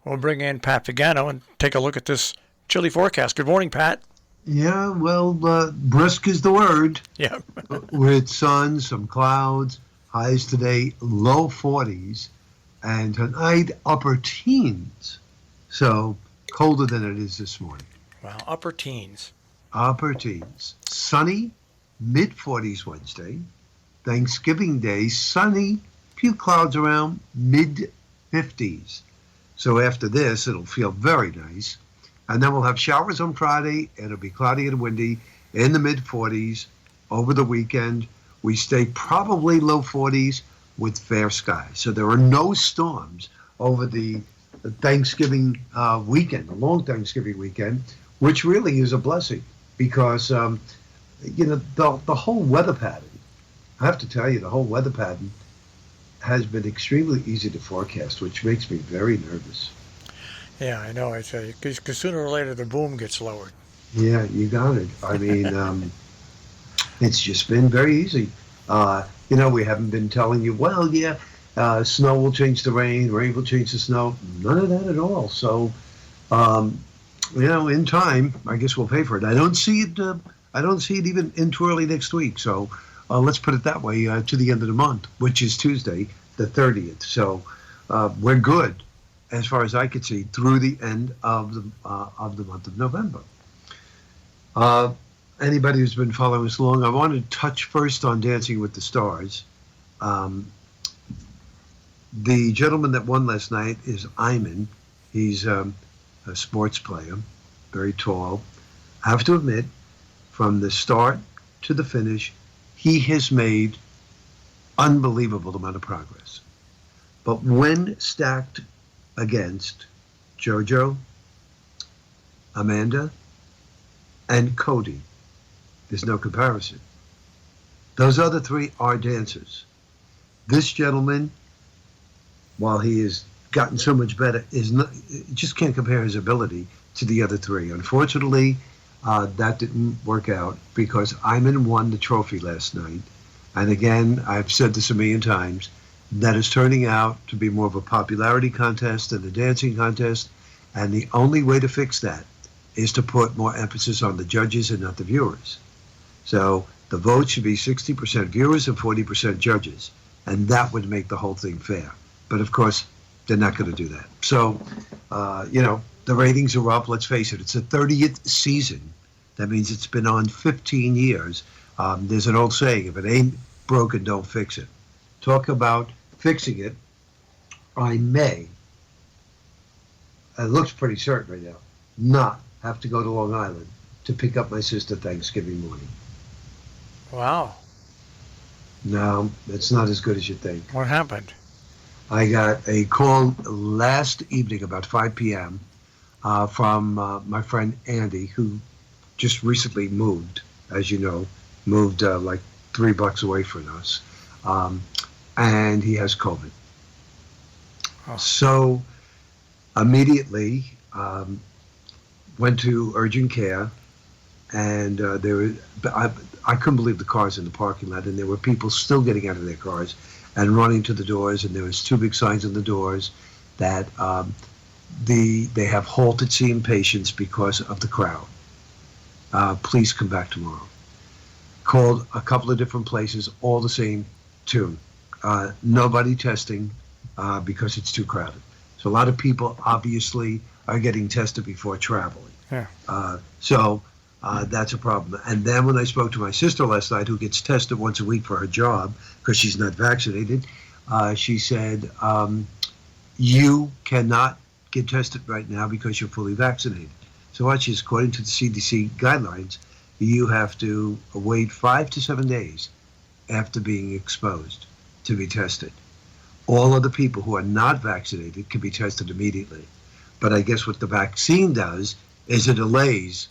We'll bring in Pat Pagano and take a look at this chilly forecast. Good morning, Pat. Yeah, well, brisk is the word. Yeah. With sun, some clouds, highs today, low 40s, and tonight, upper teens. So colder than it is this morning. Wow, upper teens. Upper teens. Sunny, mid 40s Wednesday. Thanksgiving Day, sunny, few clouds around, mid 50s. So after this, it'll feel very nice. And then we'll have showers on Friday, and it'll be cloudy and windy in the mid 40s over the weekend. We stay probably low 40s with fair skies. So there are no storms over the Thanksgiving weekend, the long Thanksgiving weekend, which really is a blessing because, the whole weather pattern, I have to tell you, the whole weather pattern has been extremely easy to forecast, which makes me very nervous. Yeah, I know. I say because sooner or later the boom gets lowered. Yeah, you got it. I mean, it's just been very easy. We haven't been telling you, well, yeah, snow will change to rain, rain will change to snow. None of that at all. So, in time, I guess we'll pay for it. I don't see it. I don't see it even in too early next week. So, let's put it that way, to the end of the month, which is Tuesday, the 30th. So, we're good, as far as I could see, through the end of the month of November. Anybody who's been following us along, I want to touch first on Dancing with the Stars. The gentleman that won last night is Iman. He's a sports player, very tall. I have to admit, from the start to the finish, he has made unbelievable amount of progress. But when stacked against JoJo, Amanda, and Cody, there's no comparison. Those other three are dancers. This gentleman, while he has gotten so much better, just can't compare his ability to the other three. Unfortunately, that didn't work out because Iman won the trophy last night. And again, I've said this a million times, that is turning out to be more of a popularity contest than a dancing contest. And the only way to fix that is to put more emphasis on the judges and not the viewers. So the vote should be 60% viewers and 40% judges. And that would make the whole thing fair. But of course, they're not going to do that. So, the ratings are up. Let's face it, it's the 30th season. That means it's been on 15 years. There's an old saying, if it ain't broken, don't fix it. Talk about fixing it. I may, it looks pretty certain right now, not have to go to Long Island to pick up my sister Thanksgiving morning. Wow. No, it's not as good as you think. What happened? I got a call last evening about 5 p.m. From my friend Andy, who just recently moved, as you know, moved like 3 blocks away from us. And he has COVID. Oh. So immediately went to urgent care, and I couldn't believe the cars in the parking lot, and there were people still getting out of their cars and running to the doors, and there was 2 big signs on the doors that they have halted seeing patients because of the crowd. Please come back tomorrow. Called a couple of different places, all the same tune. Nobody testing because it's too crowded. So a lot of people obviously are getting tested before traveling. Yeah. So that's a problem. And then when I spoke to my sister last night, who gets tested once a week for her job because she's not vaccinated, she said, you cannot get tested right now because you're fully vaccinated. So watch this, according to the CDC guidelines, you have to wait 5 to 7 days after being exposed to be tested. All other people who are not vaccinated can be tested immediately. But I guess what the vaccine does is it delays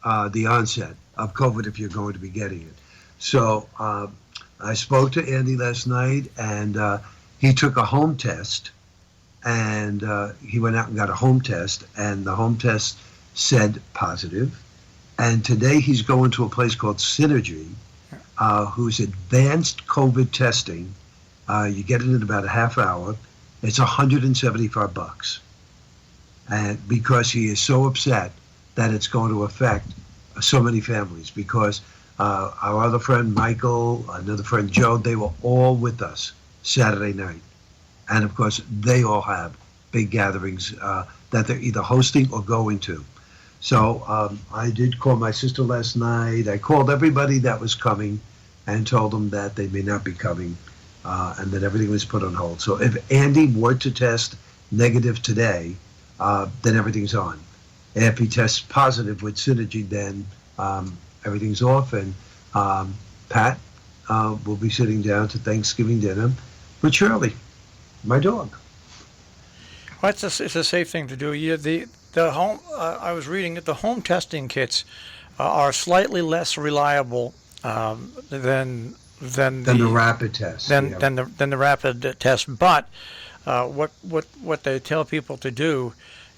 the onset of COVID if you're going to be getting it. So I spoke to Andy last night, and he took a home test, and he went out and got a home test, and the home test said positive. And today he's going to a place called Synergy, who's advanced COVID testing. You get it in about a half hour. It's $175. and because he is so upset that it's going to affect so many families. Because our other friend Michael, another friend Joe, they were all with us Saturday night, and of course they all have big gatherings that they're either hosting or going to. So I did call my sister last night. I called everybody that was coming and told them that they may not be coming, and that everything was put on hold. So if Andy were to test negative today, then everything's on. If he tests positive with Synergy, then everything's off, and Pat will be sitting down to Thanksgiving dinner with Shirley, my dog. Well, it's a safe thing to do. The home. I was reading that the home testing kits are slightly less reliable than The rapid test. than the rapid test. But what they tell people to do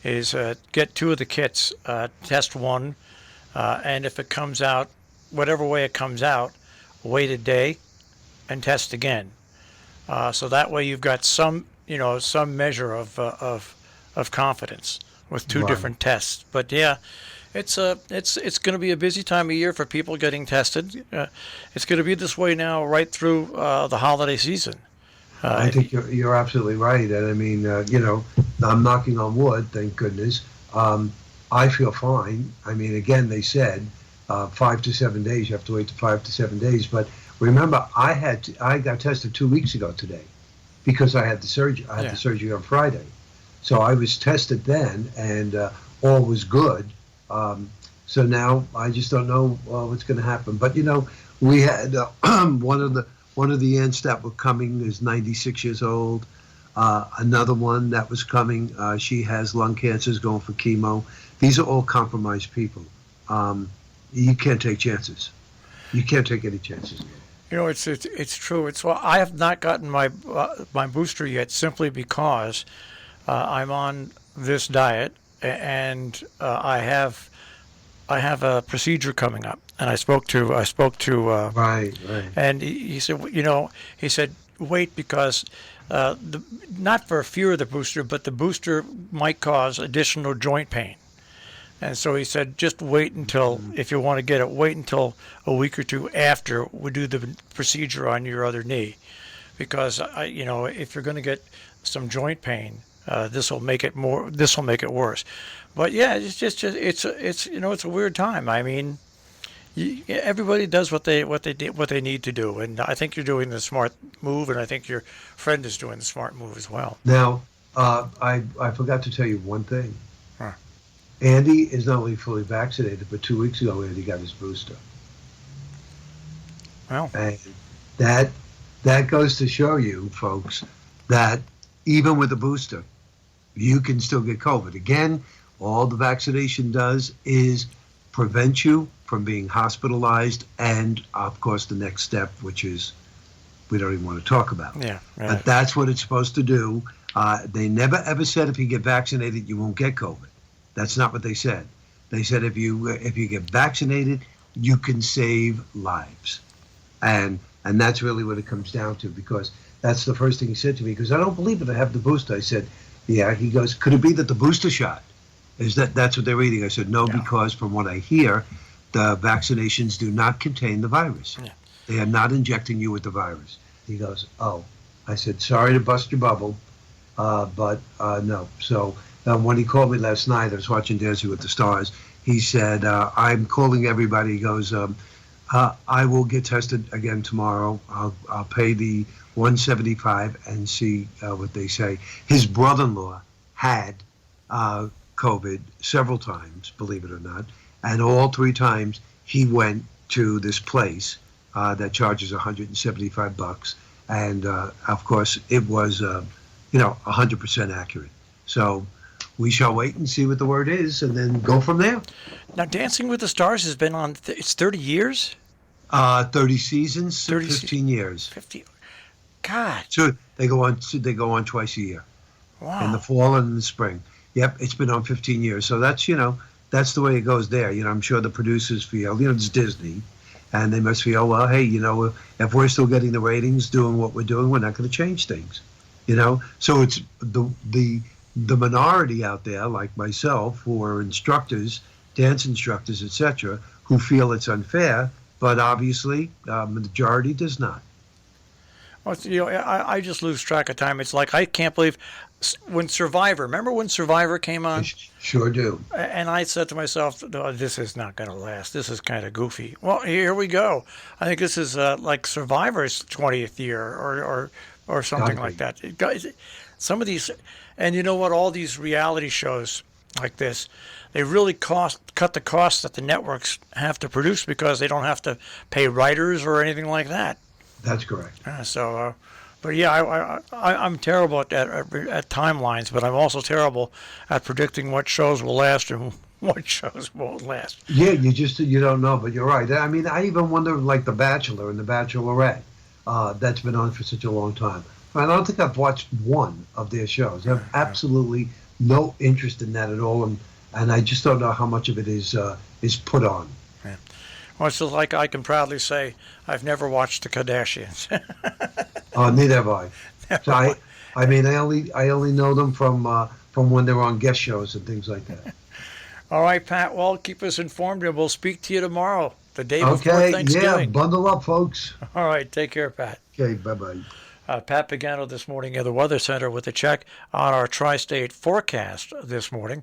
is get two of the kits, test one, and if it comes out whatever way it comes out, wait a day and test again. So that way you've got some measure of confidence with two Right. different tests. But yeah, it's going to be a busy time of year for people getting tested. It's going to be this way now right through the holiday season. I think you're absolutely right. And I mean, I'm knocking on wood, thank goodness. I feel fine. I mean, again, they said 5 to 7 days. You have to wait to 5 to 7 days. But remember, I got tested 2 weeks ago today because I had the surgery. I had the surgery on Friday. So I was tested then, and all was good. So now I just don't know what's going to happen. But we had one of the aunts that were coming is 96 years old. Another one that was coming, she has lung cancer, is going for chemo. These are all compromised people. You can't take chances. You can't take any chances. It's true. Well, I have not gotten my booster yet simply because I'm on this diet, and I have a procedure coming up. And I spoke to Right. and he said, he said wait because not for fear of the booster, but the booster might cause additional joint pain. And so he said, just wait until, if you want to get it, wait until a week or two after we do the procedure on your other knee, because if you're going to get some joint pain, this will make it more. This will make it worse. But yeah, it's a weird time. I mean, everybody does what they need to do, and I think you're doing the smart move, and I think your friend is doing the smart move as well. Now, I forgot to tell you one thing. Huh. Andy is not only fully vaccinated, but 2 weeks ago, Andy got his booster. Well, And that goes to show you, folks, that even with a booster, you can still get COVID. Again, all the vaccination does is prevent you from being hospitalized, and of course the next step, which is we don't even want to talk about. yeah. But that's what it's supposed to do. They never ever said if you get vaccinated you won't get COVID. That's not what they said. They said if you get vaccinated, you can save lives, and that's really what it comes down to. Because that's the first thing he said to me. Because I don't believe it. I have the booster. I said, yeah. He goes, could it be that the booster shot that's what they're reading? I said, no, because from what I hear, the vaccinations do not contain the virus. Yeah. They are not injecting you with the virus. He goes, oh. I said, sorry to bust your bubble, but no. So when he called me last night, I was watching Dancing with the Stars. He said, I'm calling everybody. He goes, I will get tested again tomorrow. I'll pay the $175 and see what they say. His brother-in-law had COVID several times, believe it or not, and all 3 times he went to this place that charges $175, and of course it was 100% accurate. So we shall wait and see what the word is, and then go from there. Now, Dancing with the Stars has been on. It's 30 years. 30 seasons, 30 15 years. 50. God. So they go on twice a year, Wow. in the fall and in the spring. Yep, it's been on 15 years. So that's that's the way it goes there. I'm sure the producers feel, it's Disney, and they must feel, well, hey, if we're still getting the ratings, doing what we're doing, we're not going to change things. So it's the the minority out there, like myself, who are instructors, dance instructors, etc., who feel it's unfair, but obviously, the majority does not. Well, I just lose track of time. It's like I can't believe when Survivor. Remember when Survivor came I on? sure do. And I said to myself, "No, this is not going to last. This is kind of goofy." Well, here we go. I think this is like Survivor's 20th year or Gotta something like be. that. Some of these, and you know what? All these reality shows like this, they really cut the costs that the networks have to produce because they don't have to pay writers or anything like that. That's correct. But yeah, I'm terrible at timelines, but I'm also terrible at predicting what shows will last and what shows won't last. Yeah, you don't know, but you're right. I mean, I even wonder like The Bachelor and The Bachelorette, that's been on for such a long time. I don't think I've watched one of their shows. I have absolutely no interest in that at all, and I just don't know how much of it is put on. Yeah. Well, it's just like I can proudly say I've never watched the Kardashians. Neither have I. So Never wa- I mean, I only know them from when they're on guest shows and things like that. All right, Pat. Well, keep us informed, and we'll speak to you tomorrow, the day before Okay, yeah, Thanksgiving. bundle up, folks. All right, take care, Pat. Okay, bye bye. Pat Pagano this morning at the Weather Center with a check on our tri-state forecast this morning.